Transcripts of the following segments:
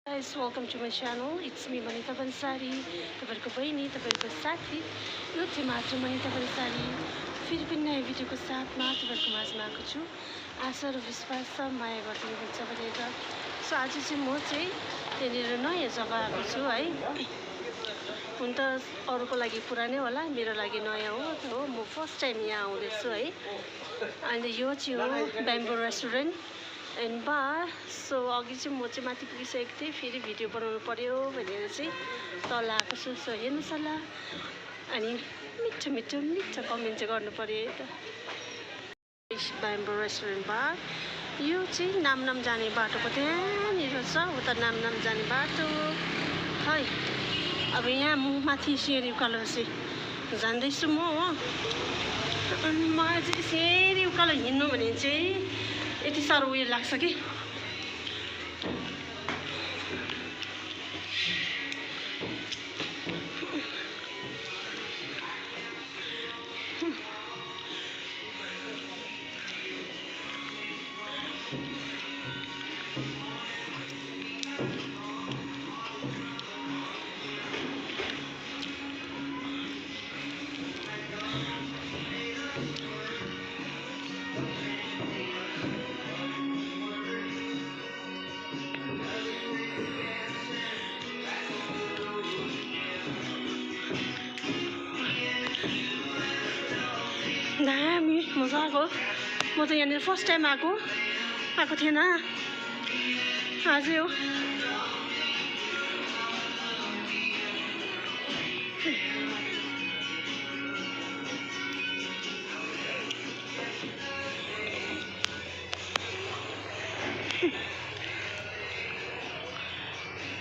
Guys, welcome to my channel. It's me, Manita Bansari. तपाईहरुको बहिनी, तपाईहरुको साथी। यो चाहिँ मात्र मनिता बन्साली फेरि पनि नयाँ भिडियोको साथमा तपाईहरुको माझमा आएको छु। आशा र विश्वास छ माया गर्नुहुन्छ भनेर। सो आज चाहिँ म चाहिँ त्यहाँनिर नयाँ जग्गा आएको छु है। हुन त अरूको लागि पुरानै होला, मेरो लागि नयाँ हो। म फर्स्ट टाइम यहाँ आउँदैछु है। अनि यो चाहिँ हो bamboo restaurant and bar. So अघि चाहिँ म चाहिँ माथि पुगिसकेको थिएँ, फेरि भिडियो बनाउनु पर्यो भनेर चाहिँ तल आएको छु। सो हेर्नुहोस् होला अनि मिठो मिठो मिठो कमेन्ट चाहिँ गर्नु पर्यो है त। ब्याम्बो रेस्टुरेन्ट बार यो चाहिँ नामनाम जाने बाटोको त्यहाँनिर छ, उता नामनाम जाने बाटो है। अब यहाँ म माथि सिँढी उकालो चाहिँ जाँदैछु म हो। अनि मलाई चाहिँ सिँढी उकालो हिँड्नु भने चाहिँ यति साह्रो उयो लाग्छ कि दामी मजाको। म त यहाँनिर फर्स्ट टाइम आएको थिएन, आजै हो।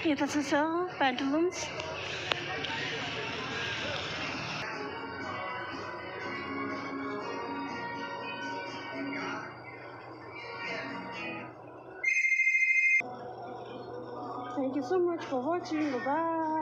यता छ प्यान्टलुन्स। Thank you so much for watching. Bye bye.